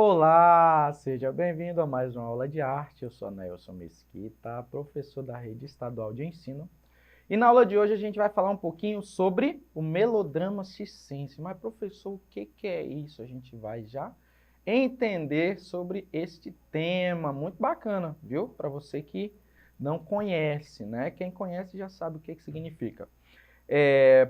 Olá, seja bem-vindo a mais uma aula de arte. Eu sou Nelson Mesquita, professor da Rede Estadual de Ensino. E na aula de hoje a gente vai falar um pouquinho sobre o melodrama circense. Mas, professor, o que é isso? A gente vai já entender sobre este tema muito bacana, viu? Para você que não conhece, né? Quem conhece já sabe o que significa.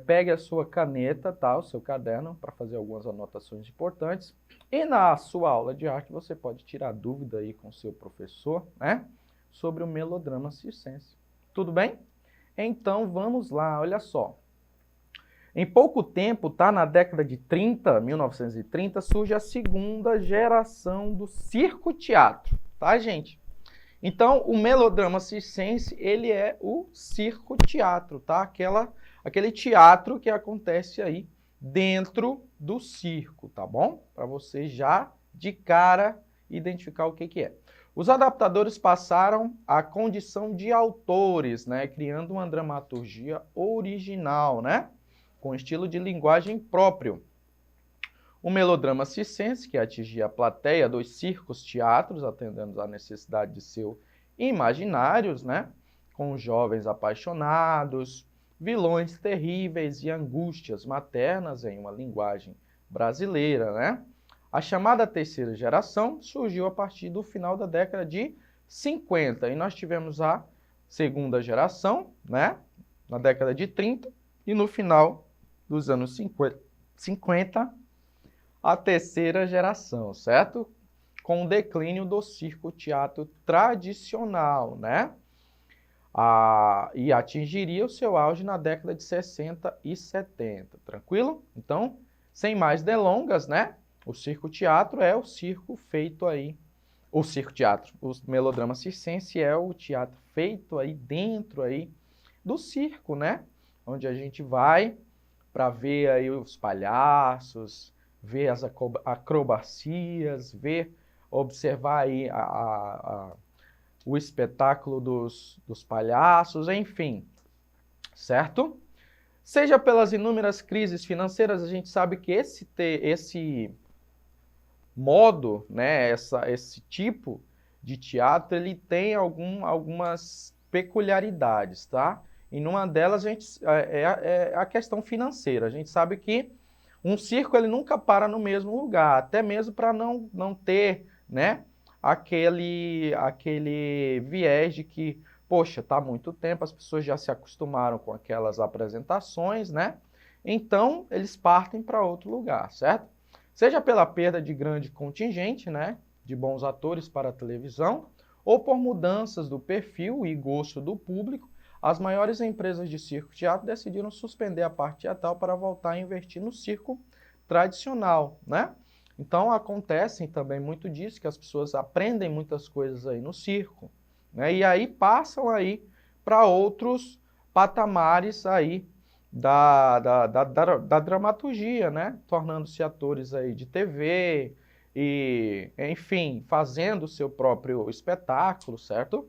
Pegue a sua caneta, tá? O seu caderno, para fazer algumas anotações importantes. E na sua aula de arte você pode tirar dúvida aí com o seu professor, né? Sobre o melodrama circense. Tudo bem? Então vamos lá, olha só. Em pouco tempo, tá? Na década de 1930, surge a segunda geração do circo-teatro, tá, gente? Então, o melodrama circense, ele é o circo-teatro, tá? Aquele teatro que acontece aí dentro do circo, tá bom? Para você já, de cara, identificar o que é. Os adaptadores passaram à condição de autores, né? Criando uma dramaturgia original, né? Com estilo de linguagem próprio. O melodrama circense, que atingia a plateia dos circos-teatros, atendendo à necessidade de seus imaginários, né? Com jovens apaixonados, vilões terríveis e angústias maternas em uma linguagem brasileira, né? A chamada terceira geração surgiu a partir do final da década de 50, e nós tivemos a segunda geração, né? Na década de 30, e no final dos anos 50 a terceira geração, certo? Com o declínio do circo-teatro tradicional, né? E atingiria o seu auge na década de 60 e 70, tranquilo? Então, sem mais delongas, né? O circo-teatro é o circo feito aí, o circo-teatro, o melodrama circense é o teatro feito aí dentro aí do circo, né? Onde a gente vai para ver aí os palhaços, ver as acrobacias, observar aí o espetáculo dos palhaços, enfim, certo? Seja pelas inúmeras crises financeiras, a gente sabe que esse modo, né, esse tipo de teatro, ele tem algumas peculiaridades, tá? E numa delas é a questão financeira. A gente sabe que um circo ele nunca para no mesmo lugar, até mesmo para não ter, né, aquele viés de que, poxa, tá há muito tempo, as pessoas já se acostumaram com aquelas apresentações, né? Então, eles partem para outro lugar, certo? Seja pela perda de grande contingente, né, de bons atores para a televisão, ou por mudanças do perfil e gosto do público, as maiores empresas de circo-teatro decidiram suspender a parte teatral para voltar a investir no circo tradicional, né? Então, acontece também muito disso, que as pessoas aprendem muitas coisas aí no circo, né? E aí passam aí para outros patamares aí da dramaturgia, né? Tornando-se atores aí de TV e, enfim, fazendo o seu próprio espetáculo, certo?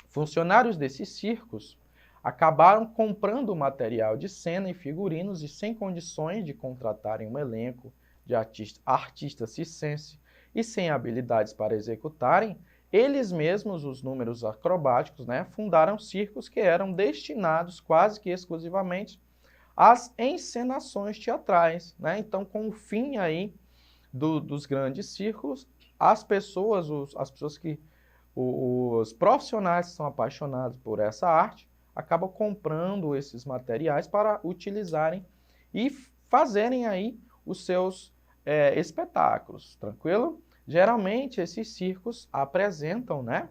Funcionários desses circos acabaram comprando material de cena e figurinos e sem condições de contratarem um elenco de artistas circense e sem habilidades para executarem, eles mesmos, os números acrobáticos, né, fundaram circos que eram destinados quase que exclusivamente às encenações teatrais, né? Então, com o fim aí dos grandes circos, as pessoas que os profissionais que são apaixonados por essa arte acabam comprando esses materiais para utilizarem e fazerem aí os seus espetáculos, tranquilo? Geralmente, esses circos apresentam, né,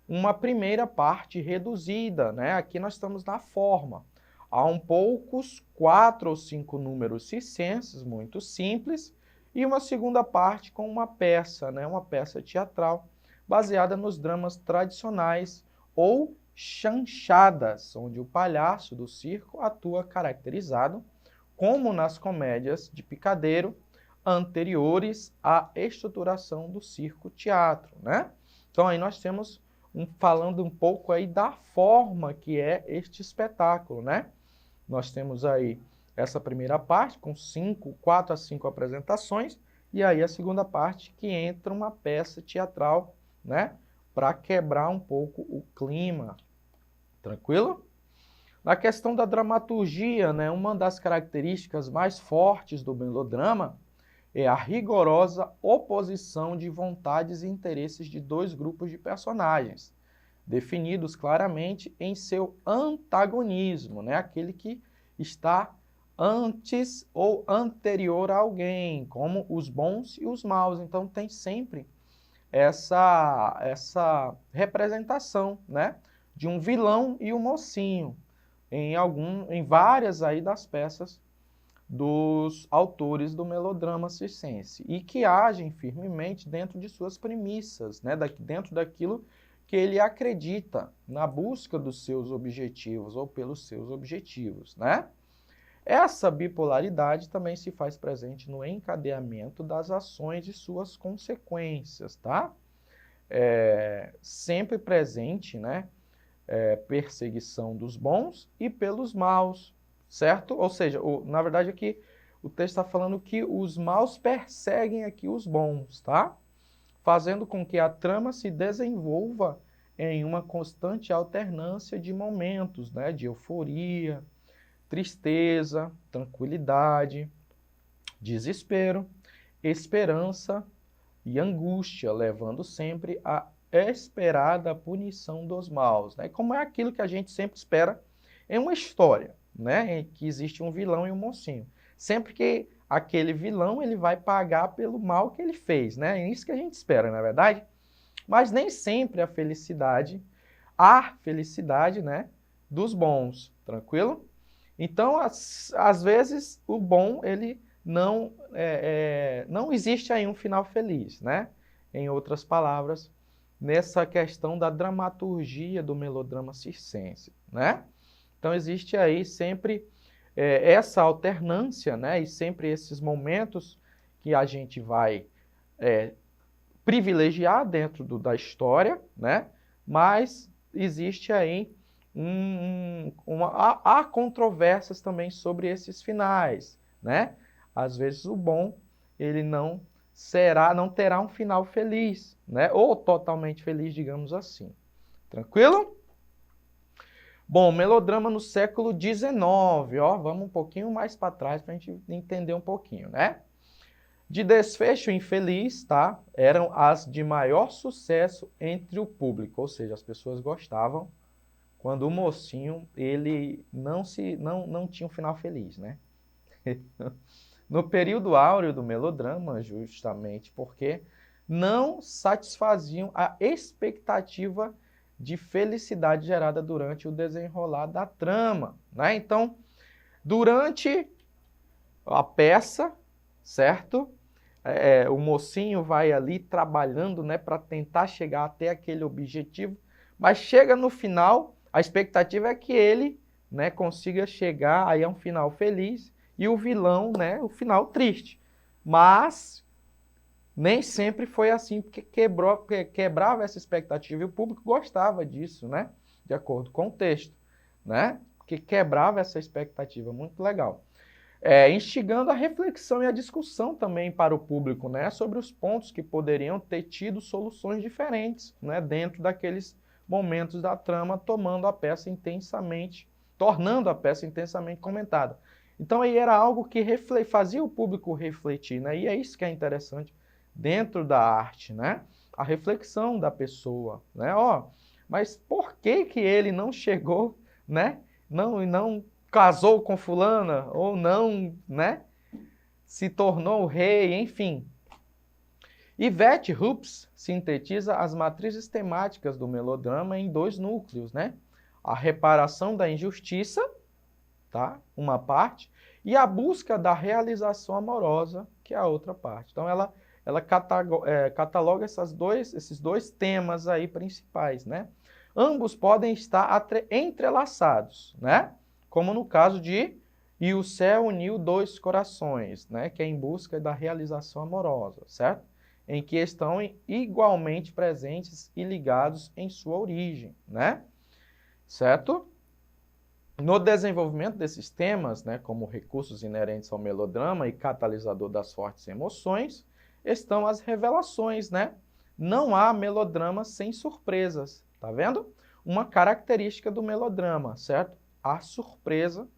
uma primeira parte reduzida, né? Aqui nós estamos na forma. Há poucos 4 ou 5 números circenses, muito simples, e uma segunda parte com uma peça, né? Uma peça teatral, baseada nos dramas tradicionais ou chanchadas, onde o palhaço do circo atua caracterizado, como nas comédias de picadeiro anteriores à estruturação do circo-teatro, né? Então aí nós temos falando um pouco aí da forma que é este espetáculo, né? Nós temos aí essa primeira parte com 4 a 5 apresentações E aí a segunda parte que entra uma peça teatral, né? Para quebrar um pouco o clima. Tranquilo? Na questão da dramaturgia, né? Uma das características mais fortes do melodrama é a rigorosa oposição de vontades e interesses de dois grupos de personagens, definidos claramente em seu antagonismo, né? Aquele que está antes ou anterior a alguém, como os bons e os maus. Então tem sempre essa representação, né? De um vilão e um mocinho em várias aí das peças dos autores do melodrama circense e que agem firmemente dentro de suas premissas, né? Dentro daquilo que ele acredita na busca dos seus objetivos ou pelos seus objetivos, né? Essa bipolaridade também se faz presente no encadeamento das ações e suas consequências, tá? Sempre presente, né? Perseguição dos bons e pelos maus, certo? Ou seja, na verdade aqui o texto está falando que os maus perseguem aqui os bons, tá? Fazendo com que a trama se desenvolva em uma constante alternância de momentos, né? De euforia, tristeza, tranquilidade, desespero, esperança e angústia, levando sempre à esperada punição dos maus, né? Como é aquilo que a gente sempre espera em uma história, né? Em que existe um vilão e um mocinho. Sempre que aquele vilão ele vai pagar pelo mal que ele fez, né? É isso que a gente espera, na é verdade? Mas nem sempre a felicidade, né, dos bons, tranquilo? Então, às vezes, o bom, ele não existe aí um final feliz, né? Em outras palavras, nessa questão da dramaturgia do melodrama circense, né? Então, existe aí sempre essa alternância, né? E sempre esses momentos que a gente vai privilegiar dentro da história, né? Mas existe aí há controvérsias também sobre esses finais, né? Às vezes o bom ele não terá um final feliz, né? Ou totalmente feliz, digamos assim. Tranquilo? Bom, melodrama no século XIX, ó, vamos um pouquinho mais para trás para a gente entender um pouquinho, né? De desfecho infeliz, tá? Eram as de maior sucesso entre o público, ou seja, as pessoas gostavam quando o mocinho ele não tinha um final feliz, né? No período áureo do melodrama, justamente porque não satisfaziam a expectativa de felicidade gerada durante o desenrolar da trama, né? Então, durante a peça, certo? O mocinho vai ali trabalhando, né, para tentar chegar até aquele objetivo, mas chega no final, a expectativa é que ele, né, consiga chegar aí a um final feliz e o vilão, né, o final triste. Mas nem sempre foi assim, porque quebrava essa expectativa e o público gostava disso, né, de acordo com o texto, né, porque quebrava essa expectativa, muito legal. Instigando a reflexão e a discussão também para o público, né, sobre os pontos que poderiam ter tido soluções diferentes, né, dentro daqueles momentos da trama, tornando a peça intensamente comentada. Então aí era algo que fazia o público refletir, né, e é isso que é interessante dentro da arte, né, a reflexão da pessoa, né, mas por que ele não chegou, né, não casou com fulana, ou não, né? Se tornou rei, enfim. Yvette Hoops sintetiza as matrizes temáticas do melodrama em dois núcleos, né? A reparação da injustiça, tá? Uma parte, e a busca da realização amorosa, que é a outra parte. Então, ela cataloga esses dois temas aí principais, né? Ambos podem estar entrelaçados, né? Como no caso de E o Céu Uniu Dois Corações, né? Que é em busca da realização amorosa, certo? Em que estão igualmente presentes e ligados em sua origem, né? Certo? No desenvolvimento desses temas, né, como recursos inerentes ao melodrama e catalisador das fortes emoções, estão as revelações, né? Não há melodrama sem surpresas, tá vendo? Uma característica do melodrama, certo? A surpresa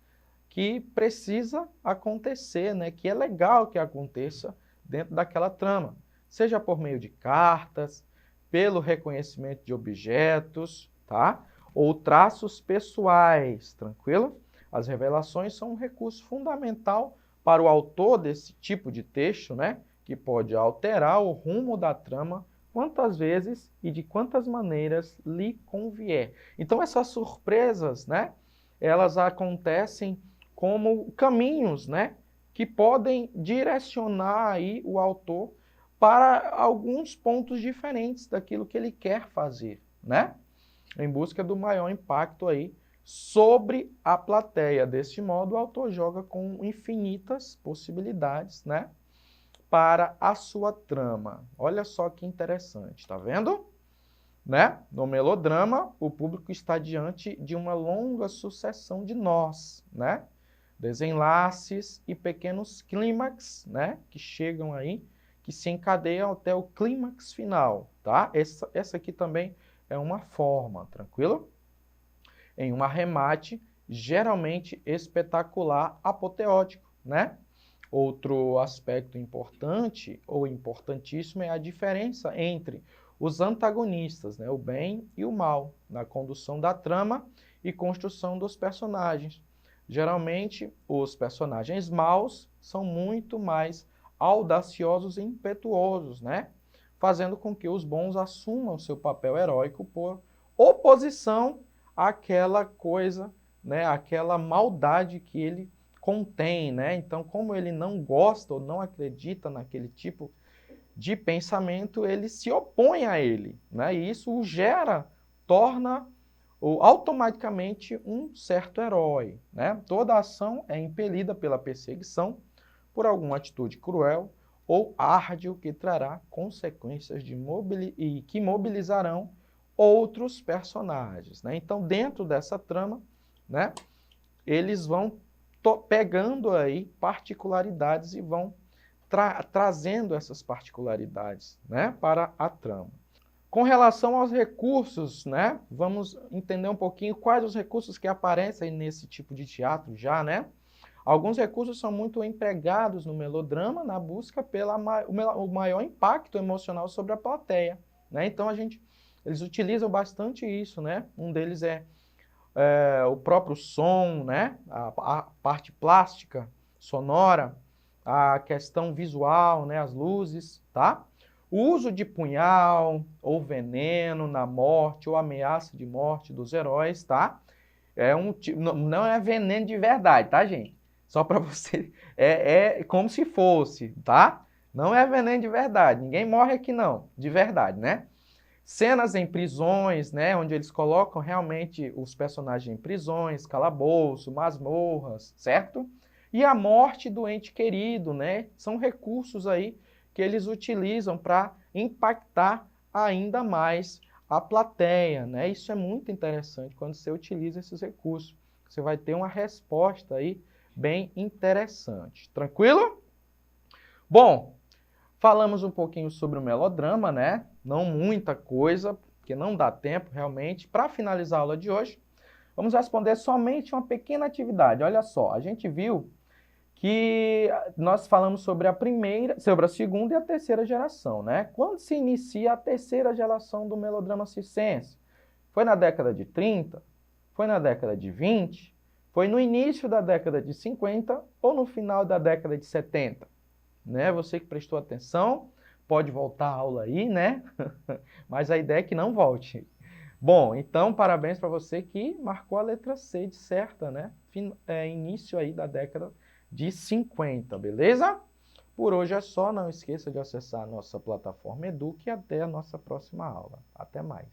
que precisa acontecer, né? Que é legal que aconteça dentro daquela trama, seja por meio de cartas, pelo reconhecimento de objetos, tá? Ou traços pessoais, tranquilo? As revelações são um recurso fundamental para o autor desse tipo de texto, né? Que pode alterar o rumo da trama quantas vezes e de quantas maneiras lhe convier. Então essas surpresas, né? Elas acontecem como caminhos, né? Que podem direcionar aí o autor para alguns pontos diferentes daquilo que ele quer fazer, né? Em busca do maior impacto aí sobre a plateia. Deste modo, o autor joga com infinitas possibilidades, né, para a sua trama. Olha só que interessante, tá vendo? Né? No melodrama, o público está diante de uma longa sucessão de nós, né? Desenlaces e pequenos clímax, né, que chegam aí, que se encadeiam até o clímax final, tá? Essa aqui também é uma forma, tranquilo? Em um arremate geralmente espetacular, apoteótico, né? Outro aspecto importante ou importantíssimo é a diferença entre os antagonistas, né, o bem e o mal, na condução da trama e construção dos personagens. Geralmente, os personagens maus são muito mais audaciosos e impetuosos, né? Fazendo com que os bons assumam seu papel heróico por oposição àquela coisa, né, àquela maldade que ele contém, né? Então, como ele não gosta ou não acredita naquele tipo de pensamento, ele se opõe a ele, né? E isso o gera, torna automaticamente um certo herói, né? Toda ação é impelida pela perseguição por alguma atitude cruel ou árdil que trará consequências e que mobilizarão outros personagens, né? Então, dentro dessa trama, né, eles vão pegando aí particularidades e vão trazendo essas particularidades, né, para a trama. Com relação aos recursos, né, vamos entender um pouquinho quais os recursos que aparecem nesse tipo de teatro já, né? Alguns recursos são muito empregados no melodrama na busca pelo maior impacto emocional sobre a plateia, né? Então eles utilizam bastante isso, né? Um deles é o próprio som, né? A parte plástica, sonora, a questão visual, né? As luzes, tá? O uso de punhal ou veneno na morte ou ameaça de morte dos heróis, tá? Não é veneno de verdade, tá, gente? Só para você... É como se fosse, tá? Não é veneno de verdade. Ninguém morre aqui não, de verdade, né? Cenas em prisões, né, onde eles colocam realmente os personagens em prisões, calabouço, masmorras, certo? E a morte do ente querido, né? São recursos aí que eles utilizam para impactar ainda mais a plateia, né? Isso é muito interessante quando você utiliza esses recursos. Você vai ter uma resposta aí bem interessante. Tranquilo? Bom, falamos um pouquinho sobre o melodrama, né? Não muita coisa, porque não dá tempo realmente. Para finalizar a aula de hoje, vamos responder somente uma pequena atividade. Olha só, a gente viu que nós falamos sobre sobre a segunda e a terceira geração, né? Quando se inicia a terceira geração do melodrama circense? Foi na década de 30? Foi na década de 20? Foi no início da década de 50 ou no final da década de 70? Né? Você que prestou atenção, pode voltar a aula aí, né? Mas a ideia é que não volte. Bom, então parabéns para você que marcou a letra C de certa, né? Início aí da década de 50, beleza? Por hoje é só, não esqueça de acessar a nossa plataforma Eduque e até a nossa próxima aula. Até mais.